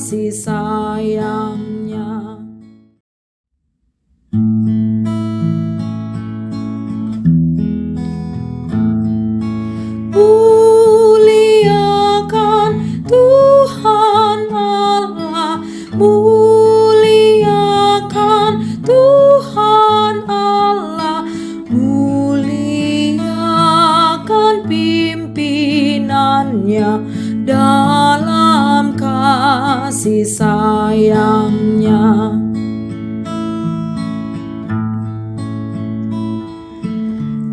kasih sayangnya. Muliakan Tuhan Allah, muliakan Tuhan Allah, muliakan pimpinannya dalam kasih sayangnya.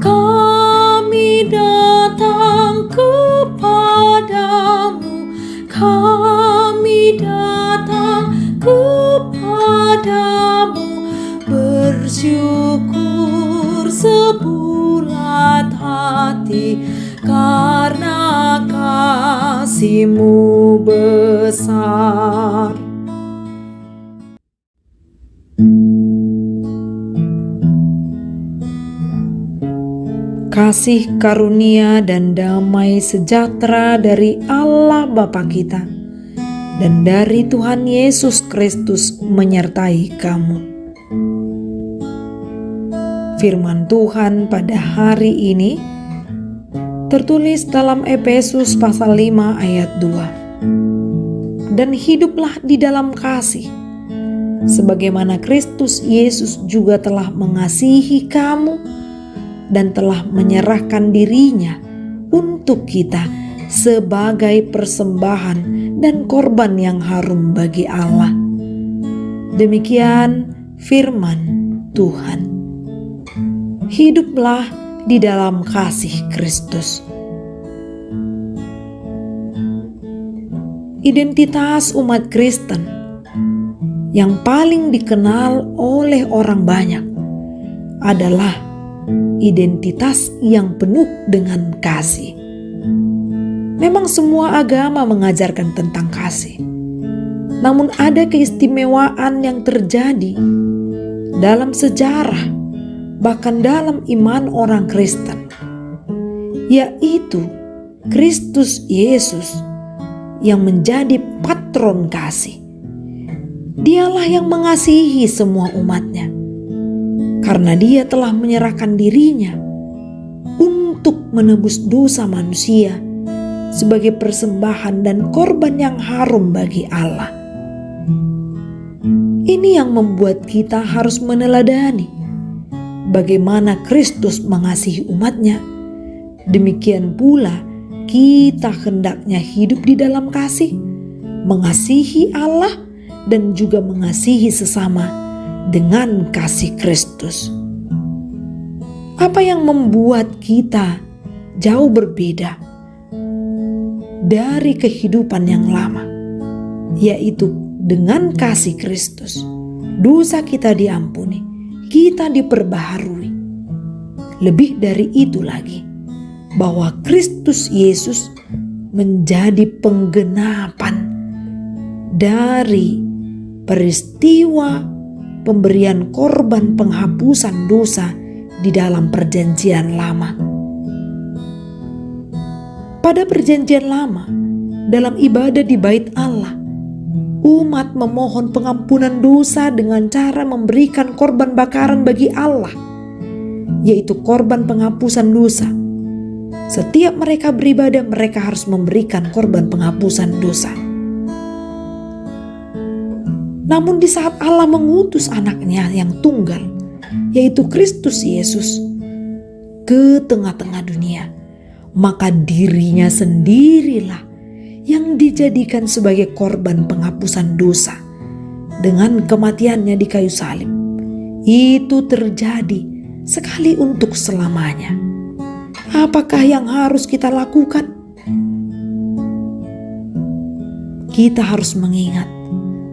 Kami datang kepadamu, kami datang kepadamu, bersyukur sebulat hati karena kasih-Mu besar. Kasih karunia dan damai sejahtera dari Allah Bapa kita dan dari Tuhan Yesus Kristus menyertai kamu. Firman Tuhan pada hari ini tertulis dalam Efesus pasal 5 ayat 2. Dan hiduplah di dalam kasih, sebagaimana Kristus Yesus juga telah mengasihi kamu dan telah menyerahkan dirinya untuk kita sebagai persembahan dan korban yang harum bagi Allah. Demikian firman Tuhan. Hiduplah di dalam kasih Kristus. Identitas umat Kristen yang paling dikenal oleh orang banyak adalah identitas yang penuh dengan kasih. Memang semua agama mengajarkan tentang kasih. Namun ada keistimewaan yang terjadi dalam sejarah, bahkan dalam iman orang Kristen, yaitu Kristus Yesus yang menjadi patron kasih. Dialah yang mengasihi semua umatnya, karena Dia telah menyerahkan dirinya untuk menebus dosa manusia sebagai persembahan dan korban yang harum bagi Allah. Ini yang membuat kita harus meneladani bagaimana Kristus mengasihi umatnya. Demikian pula kita hendaknya hidup di dalam kasih, mengasihi Allah dan juga mengasihi sesama dengan kasih Kristus. Apa yang membuat kita jauh berbeda dari kehidupan yang lama, yaitu dengan kasih Kristus, dosa kita diampuni, kita diperbaharui. Lebih dari itu lagi, bahwa Kristus Yesus menjadi penggenapan dari peristiwa pemberian korban penghapusan dosa di dalam perjanjian lama. Pada perjanjian lama, dalam ibadah di bait Allah, umat memohon pengampunan dosa dengan cara memberikan korban bakaran bagi Allah, yaitu korban penghapusan dosa. Setiap mereka beribadah, mereka harus memberikan korban penghapusan dosa. Namun di saat Allah mengutus anaknya yang tunggal, yaitu Kristus Yesus, ke tengah-tengah dunia, maka dirinya sendirilah yang dijadikan sebagai korban penghapusan dosa dengan kematiannya di kayu salib. Itu terjadi sekali untuk selamanya. Apakah yang harus kita lakukan? Kita harus mengingat,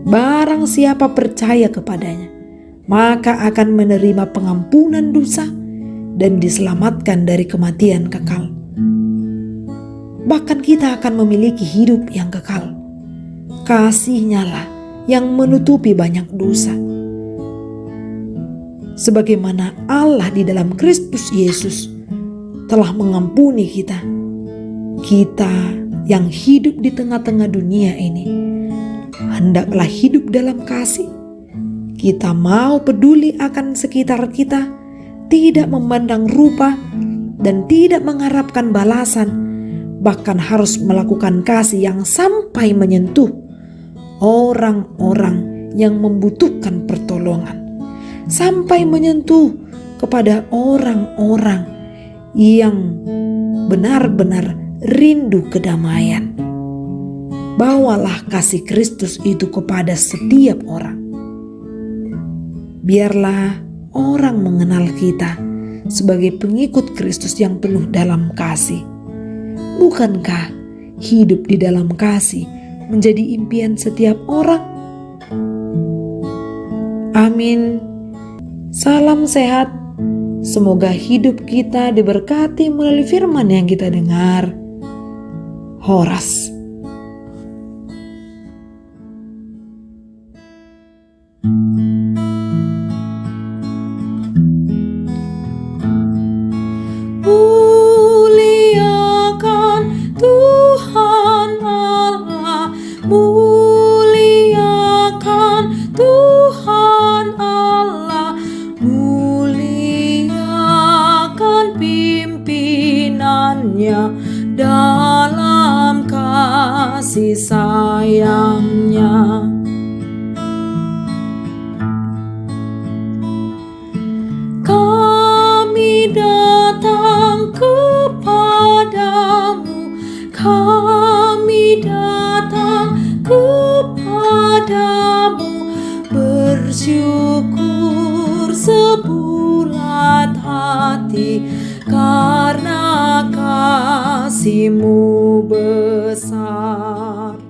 barang siapa percaya kepadanya, maka akan menerima pengampunan dosa dan diselamatkan dari kematian kekal. Bahkan kita akan memiliki hidup yang kekal. Kasih-Nya lah yang menutupi banyak dosa. Sebagaimana Allah di dalam Kristus Yesus telah mengampuni kita yang hidup di tengah-tengah dunia ini hendaklah hidup dalam kasih. Kita mau peduli akan sekitar kita, tidak memandang rupa dan tidak mengharapkan balasan, bahkan harus melakukan kasih yang sampai menyentuh orang-orang yang membutuhkan pertolongan, sampai menyentuh kepada orang-orang yang benar-benar rindu kedamaian. Bawalah kasih Kristus itu kepada setiap orang. Biarlah orang mengenal kita sebagai pengikut Kristus yang penuh dalam kasih. Bukankah hidup di dalam kasih menjadi impian setiap orang? Amin. Salam sehat. Semoga hidup kita diberkati melalui firman yang kita dengar. Horas. Muliakan Tuhan Allah, muliakan Tuhan Allah, muliakan pimpinannya dalam kasih sayangnya. Kami datang kepadamu, kami datang kepadamu, bersyukur sebulat hati karena kasih-Mu besar.